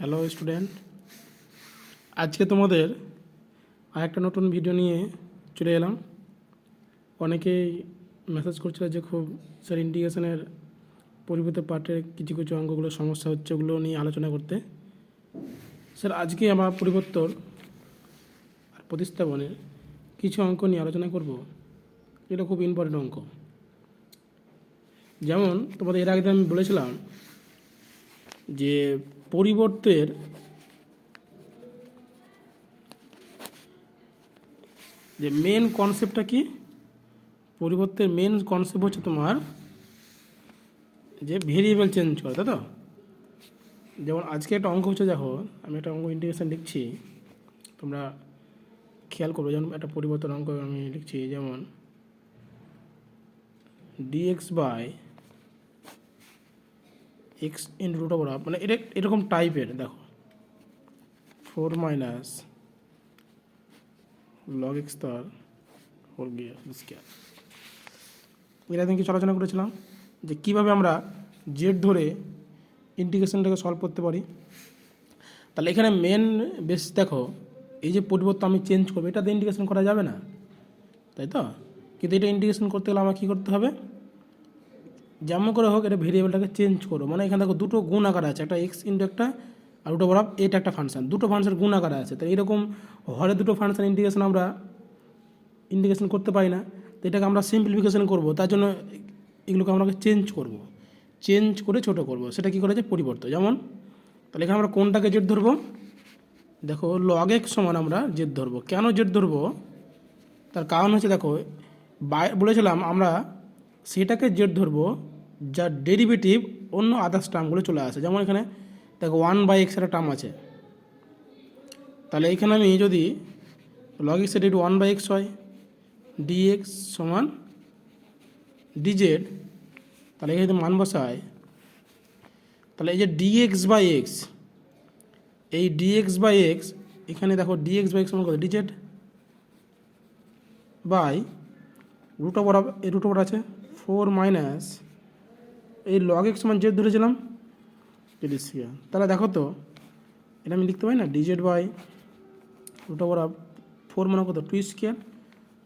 Hello student, আজকে তোমাদের আরেকটা নতুন ভিডিও নিয়ে চলে এলাম। অনেকেই মেসেজ করছিল যে খুব স্যার ইন্টিগ্রেশনের পরিবর্তে পার্টের কিছু কিছু অঙ্কগুলো সমস্যা হচ্ছে, ওগুলো নিয়ে আলোচনা করতে। স্যার আজকে আমার পরিবর্তন আর প্রতিস্থাপনের কিছু অঙ্ক নিয়ে আলোচনা করব, এটা খুব ইম্পর্টেন্ট অঙ্ক। যেমন তোমাদের এর আগে আমি বলেছিলাম যে পরিবর্তের যে মেন কনসেপ্টটা কি, পরিবর্তের মেন কনসেপ্ট হচ্ছে তোমার যে ভেরিয়েবল চেঞ্জ করে, তাই তো? যেমন আজকে একটা অঙ্ক হচ্ছে, দেখো আমি একটা অঙ্ক ইন্টিগ্রেশন লিখছি, তোমরা খেয়াল করবে। যেমন একটা পরিবর্তন অঙ্ক আমি লিখছি, যেমন dx by x in root over half, মানে এটা এরকম টাইপের। দেখো 4 মাইনাস লগ এক্স তার হোল স্কোয়ার। এর আগে কিছু আলোচনা করেছিলাম যে কীভাবে আমরা জেড ধরে ইন্টিগ্রেশনটাকে সলভ করতে পারি। তাহলে এখানে মেন বেস দেখো, এই যে পরিবর্তন আমি চেঞ্জ করবো, এটা দিয়ে ইন্টিগ্রেশন করা যাবে না, তাই তো? কিন্তু এটা ইন্টিগ্রেশন করতে গেলে আমার কী করতে হবে, যেমন করে হোক এটা ভেরিয়েবলটাকে চেঞ্জ করো। মানে এখানে দেখো দুটো গুণ আকার আছে, একটা এক্স ইন্টু একটা আর রুট ওভার হাফ, এটা একটা ফাংশন, দুটো ফাংশন গুণ আকারে আছে। তাই এরকম হরে দুটো ফাংশন ইন্টিগ্রেশন আমরা ইন্টিগ্রেশন করতে পারি না। তো এটাকে আমরা সিম্পলিফিকেশন করব, তার জন্য এগুলোকে আমরা চেঞ্জ করব, চেঞ্জ করে ছোটো করব। সেটা কী করেছে, পরিবর্তন। যেমন তাহলে এখানে আমরা কোনটাকে জেড ধরবো, দেখো লগ এক্স সমান আমরা জেড ধরবো। কেন জেড ধরবো, তার কারণ হচ্ছে দেখো বলেছিলাম আমরা সেটাকে জেড ধরবো যার ডেরিভেটিভ অন্য আদার্স টার্মগুলো চলে আসে। যেমন এখানে দেখো 1/x একটা টার্ম আছে, তাহলে এখানে আমি যদি লগ এক্সের ডেরিভেটিভ 1/x হয়, dx সমান dz, তাহলে এখানে যদি মান বসায়, তাহলে এই যে dx বাই এক্স, এই dx বাই এক্স, এখানে দেখো dx বাই এক্স সমান কত, dz বাই রুট ওভার, এই রুট ওভার আছে 4 মাইনাস এই লগ এক্স সমান জেড ধরেছিলাম জেড স্কোয়ার। তাহলে দেখো তো এটা আমি লিখতে পারি না, ডিজেড বাই রুট ওভার 4 মানে কত, 2 স্কোয়ার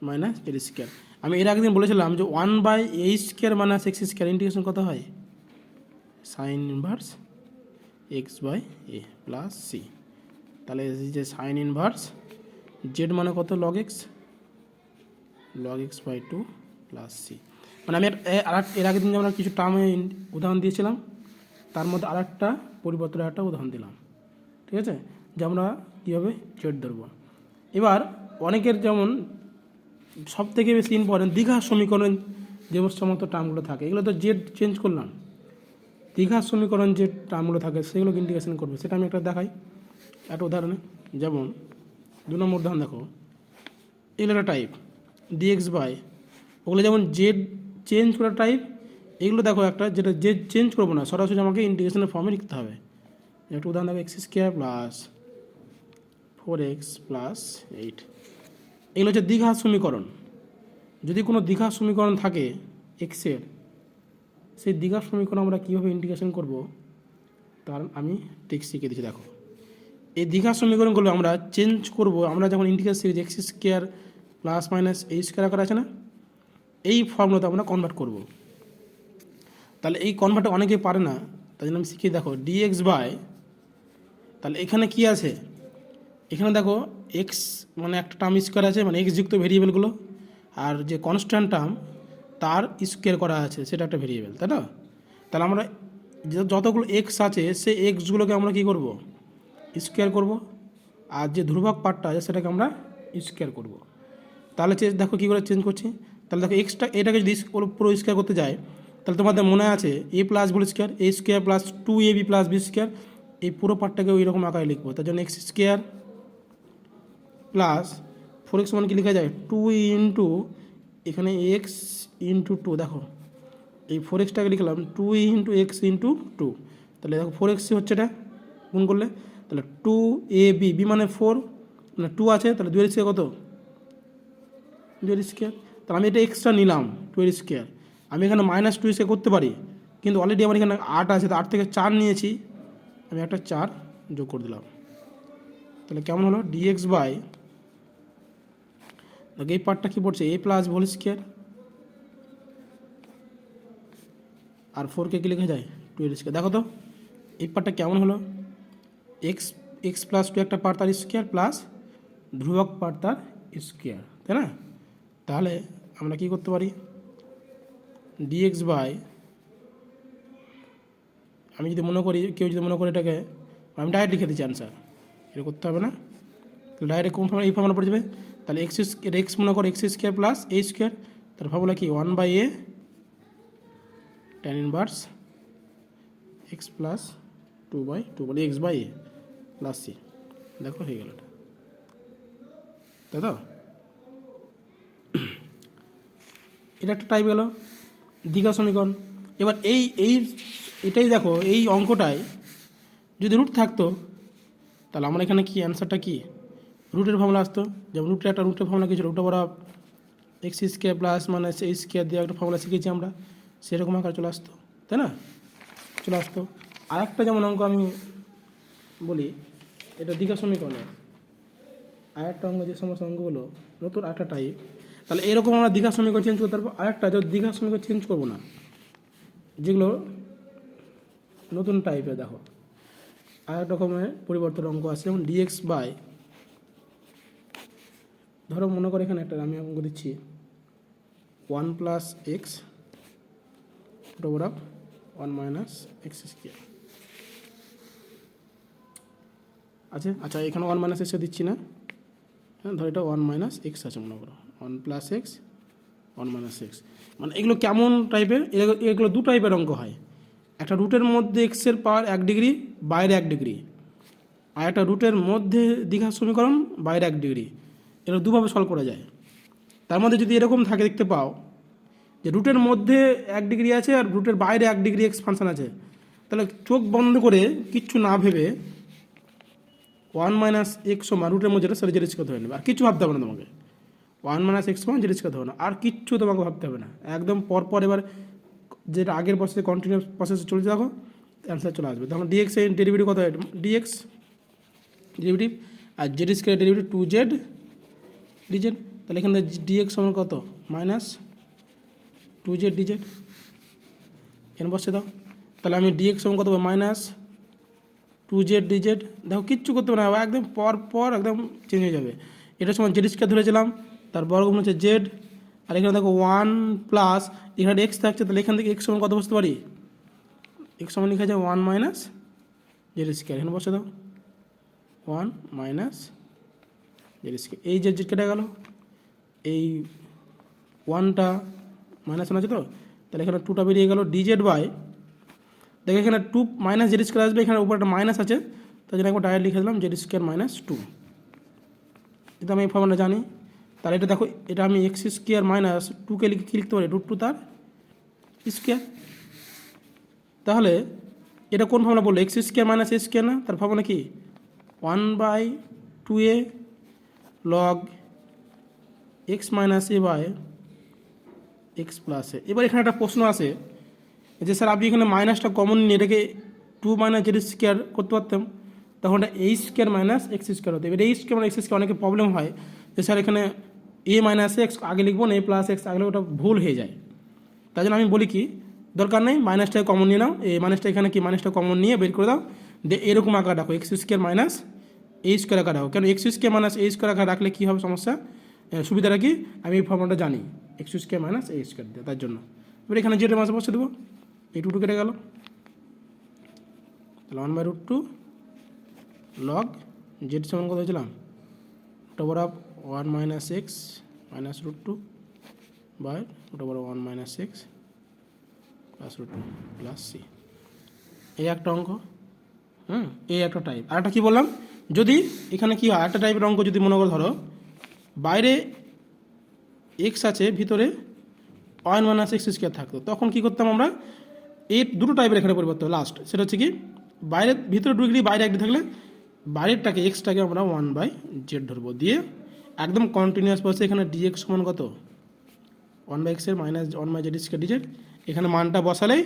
মাইনাস জেড স্কোয়ার। আমি এর আগের দিন বলেছিলাম যে 1/a square minus x square integration কত হয়, sine inverse x by a plus c. তাহলে এই যে সাইন ইনভার্স জেড মানে কত, log x by 2 plus c. মানে আমি এর আগের দিন যেমন কিছু টার্মে উদাহরণ দিয়েছিলাম, তার মধ্যে আরেকটা পরিবর্তনের একটা উদাহরণ দিলাম, ঠিক আছে? যে আমরা কীভাবে জেড ধরবো। এবার অনেকের যেমন সব থেকে বেশি ইম্পর্টেন্ট দীঘার সমীকরণ যে সমস্ত টার্মগুলো থাকে, এগুলো তো জেড চেঞ্জ করলাম, দীঘার সমীকরণ যে টার্মগুলো থাকে সেগুলোকে ইন্টিগ্রেশন করবে। সেটা আমি একটা দেখাই একটা উদাহরণে। যেমন 2 নম্বর উদাহরণ দেখো, এগুলো একটা টাইপ ডিএক্স বাই, ওগুলো যেমন জেড চেঞ্জ করা টাইপ, এগুলো দেখো একটা যেটা জেড চেঞ্জ করবো না, সরাসরি আমাকে ইন্টিগ্রেশনের ফর্মে লিখতে হবে। একটা উদাহরণ দেখো, x square plus 4x plus 8, এগুলো হচ্ছে দীঘার সমীকরণ। যদি কোনো দীঘার সমীকরণ থাকে এক্সের, সেই দীঘার সমীকরণ আমরা কীভাবে ইন্টিগ্রেশন করব তার আমি ঠিক শিখে দিচ্ছি। দেখো এই দীঘার সমীকরণগুলো আমরা চেঞ্জ করব, আমরা যখন integration series x square plus minus এই স্কোয়ার আকার আছে না, এই ফর্মুলাতে আমরা কনভার্ট করব। তাহলে এই কনভার্ট অনেকে পারে না, তাই জন্য আমি শিখিয়ে। দেখো ডিএক্স বাই, তাহলে এখানে কি আছে, এখানে দেখো এক্স মানে একটা টার্ম স্কোয়ার আছে, মানে এক্স যুক্ত ভেরিয়েবলগুলো, আর যে কনস্ট্যান্ট টার্ম তার স্কোয়ার করা আছে সেটা একটা ভেরিয়েবল, তাই না? তাহলে আমরা যতগুলো এক্স আছে সেই এক্সগুলোকে আমরা কী করব, স্কোয়ার করব, আর যে ধ্রুবক পার্টটা আছে সেটাকে আমরা স্কোয়ার করব। তাহলে দেখো কী করে চেঞ্জ করছি। তাহলে দেখো এক্সটা এটাকে যদি পুরো স্কোয়ার করতে যায়, তাহলে তোমাদের মনে আছে A plus whole square, A square plus 2ab plus B square, এই পুরো পার্টটাকে ওই রকম আকারে লিখবো। তার জন্য এক্স স্কোয়ার প্লাস 4x মান কি লেখা যায়, 2 ইন্টু এখানে এক্স ইন্টু 2, দেখো এই 4xটাকে লিখলাম 2 ইন্টু এক্স ইন্টু 2, তাহলে দেখো 4x হচ্ছে এটা গুণ করলে, তাহলে 2ab, বি মানে 4 মানে 2 আছে, তাহলে 2 স্কোয়ার কত, 2 স্কোয়ার। তাহলে আমি এটা এক্সট্রা নিলাম 2 স্কোয়ার, আমি এখানে মাইনাস 2 স্কোয়ার করতে পারি, কিন্তু অলরেডি আমার এখানে 8 আছে, তো 8 থেকে 4 নিয়েছি আমি, একটা 4 যোগ করে দিলাম। তাহলে কেমন হলো ডিএক্স বাই, এই পার্টটা কী পড়ছে এ প্লাস হোল স্কোয়ার, আর 4কে কি লেখা যায় 2 স্কোয়ার। দেখো তো এই পার্টটা কেমন হলো, এক্স এক্স প্লাস 2 একটা পার্ট তার স্কোয়ার প্লাস ধ্রুবক পার্ট তার স্কোয়ার, তাই না? তাহলে আমরা কি করতে পারি, ডিএক্স বাই, আমি যদি মনে করি, কেউ যদি মনে করে এটাকে, আমি ডাইরেক্ট লিখে দিচ্ছি অ্যান্সার, এটা করতে হবে না। তাহলে ডাইরেক্ট কোন ফর্মুলা, এই ফর্মুলা পড়ে যাবে। তাহলে এক্স মনে করো x square plus a square, তার ফর্মুলা কি 1/a tan inverse x plus 2/2 বলে x by a plus c. দেখো হয়ে গেল এটা, তাই তো? এটা একটা টাইপ গেল দ্বিঘাত সমীকরণ। এবার এটাই দেখো, এই অঙ্কটায় যদি রুট থাকতো তাহলে আমরা এখানে কি অ্যান্সারটা কি রুটের ফর্মুলা আসতো। যেমন রুটের ফর্মুলা কিছু root over x square plus মানে এই স্কোয়ার দিয়ে একটা ফর্মুলা শিখেছি আমরা, সেরকম আকার চলে আসতো, তাই না? চলে আসতো। আর একটা যেমন অঙ্ক আমি বলি, এটা দ্বিঘাত সমীকরণের আর একটা অঙ্ক, যে সমস্ত অঙ্কগুলো নতুন একটা টাইপ, তাহলে এরকম আমরা দ্বিঘাত সমীকরণ চেঞ্জ করতে পারবো। আরেকটা যে দ্বিঘাত সমীকরণ চেঞ্জ করবো না, যেগুলো নতুন টাইপের, দেখো আরেক রকমের পরিবর্তন অঙ্ক আছে, যেমন ডিএক্স বাই, ধরো মনে করে এখানে একটা আমি অঙ্ক দিচ্ছি 1 plus x over 1 minus x square আছে। আচ্ছা এখানে 1 মাইনাস এক্স দিচ্ছি না, হ্যাঁ ধর এটা 1 মাইনাস এক্স আছে মনে করো, 1 প্লাস এক্স 1 মাইনাস এক্স। মানে এগুলো কেমন টাইপের, এগুলো দু টাইপের অঙ্ক হয়। একটা রুটের মধ্যে এক্সের পাওয়ার 1 ডিগ্রি, বাইরে 1 ডিগ্রি, আর একটা রুটের মধ্যে দ্বিঘাত সমীকরণ, বাইরে 1 ডিগ্রি। এটা দুভাবে সলভ করা যায়। তার মধ্যে যদি এরকম থাকে, দেখতে পাও যে রুটের মধ্যে 1 ডিগ্রি আছে আর রুটের বাইরে 1 ডিগ্রি এক্সপানশন আছে, তাহলে চোখ বন্ধ করে কিচ্ছু না ভেবে 1 মাইনাস এক্স সমান রুটের মধ্যে সেটা জেড স্কোয়ার ধরে নেবে, আর কিছু ভাবতে হবে না তোমাকে। 1 মাইনাস এক্স সমান জেড স্কোয়ার ধরে না, আর কিচ্ছু তোমাকে ভাবতে হবে না, একদম পরপর এবার যেটা আগের প্রসেসে কন্টিনিউয়াস প্রসেসে চলতে থাকো, অ্যান্সার চলে আসবে। তখন ডিএক্স এর ডেরিভেটিভ কত হয়, ডিএক্স ডেরিভেটিভ আর Z square derivative 2z dz. তাহলে এখানে ডিএক্স সমান কত, মাইনাস 2z ডিজেড, এখানে বসে দাও। তাহলে আমি ডিএক্স সমান কত, মাইনাস 2z ডিজেড। দেখো কিচ্ছু করতে হবে না, একদম পর একদম চেঞ্জ হয়ে যাবে। এটার সময় জেড স্কোয়ার ধরেছিলাম, তার বর্গমূল হচ্ছে জেড, আর এখানে দেখো 1 প্লাস এখানে এক্স থাকছে, তাহলে এখান থেকে এক্স সমান কত বসতে পারি, এক্স সমান লেখা যায় 1 মাইনাস জেড স্কোয়ার, এখানে বসে দাও 1 মাইনাস জেড স্কোয়ার। এই জেড কেটে গেল, এই 1টা মাইনাস 1 আছে, তো তাহলে এখানে 2টা বেরিয়ে গেল। ডিজেড বাই, দেখো এখানে 2 মাইনাস জেড স্কোয়ার আসবে, এখানে উপরে একটা মাইনাস আছে, তাই জন্য একবার ডাইরেক্ট লিখে দিলাম জেড স্কোয়ার মাইনাস 2। এটা আমি এই ফর্মুলা জানি। তাহলে এটা দেখো, এটা আমি এক্স স্কোয়ার মাইনাস 2কে কী লিখতে পারি, √2 তার স্কোয়ার। তাহলে এটা কোন ফর্মুলা বললো, X square minus A square না, তার ফর্মুলা কি 1/2a log X minus A by X plus A. এবার এখানে একটা প্রশ্ন আছে যে স্যার আপনি এখানে মাইনাসটা কমন নিয়ে এটাকে 2 মাইনাস জেড স্কোয়ার করতে পারতাম, তখন এটা এ স্কোয়ার মাইনাস এক্স স্কোয়ার হতো। এবার এ স্কোয়ার মাইনাস এক্স স্কোয়ার অনেকে প্রবলেম হয় যে স্যার এখানে এ মাইনাস এক্স আগে লিখবো না এ প্লাস এক্স আগে, ওটা ভুল হয়ে যায়। তাই জন্য আমি বলি কি, দরকার নেই, মাইনাসটাকে কমন নিয়ে নাও, এই মাইনাসটা এখানে কি মাইনাসটা কমন নিয়ে বের করে দাও, দিয়ে এরকম আকার রাখো x square minus A square আকার রাখো। কেন x square minus A square আকার রাখলে কী হবে সমস্যা, সুবিধাটা কি, আমি এই ফর্মুলাটা জানি x square minus A square দিয়ে, তার জন্য। এবার এখানে জেডের মাসে বসে দেবো, এই 2 কেটে গেল, তাহলে 1/√2 লগ জেড সমান কত হয়েছিলাম, over of 1 minus x minus √2 by over 1 minus x plus √2 plus c. এই একটা অঙ্ক, এই একটা টাইপ। আর একটা কী বললাম, যদি এখানে কি হয়, একটা টাইপের অঙ্ক যদি মনে করো ধরো বাইরে এক্স আছে, ভিতরে 1 মাইনাস এক্স স্কোয়ার থাকতো, তখন কী করতাম আমরা, এই দুটো টাইপের এখানে পরিবর্তন লাস্ট, সেটা হচ্ছে কি বাইরে ভিতরে 2 ডিগ্রি বাইরে 1 ডিগ্রি থাকলে বাইরেরটাকে এক্সটাকে আমরা 1/z ধরবো, দিয়ে একদম কন্টিনিউয়াস প্রসেস এখানে ডিএক্স সমান কত 1/x এর মাইনাস 1/z স্কোয়ার ডিজেড, এখানে মানটা বসালেই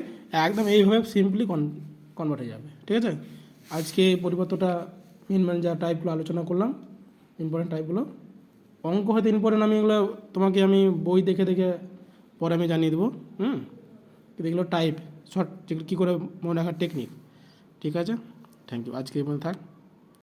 একদম এইভাবে সিম্পলি কনভার্ট হয়ে যাবে, ঠিক আছে। আজকে পরিবর্তনটা মেন যা টাইপগুলো আলোচনা করলাম, ইম্পর্টেন্ট টাইপগুলো। অঙ্ক হয়তো ইম্পর্টেন্ট, আমি এগুলো তোমাকে আমি বই দেখে দেখে পরে আমি জানিয়ে দেবো। কিন্তু এগুলো টাইপ শর্ট, যেগুলো কী করে মনে রাখার টেকনিক। ঠিক আছে, থ্যাংক ইউ। আজকে এই পর্যন্ত থাক।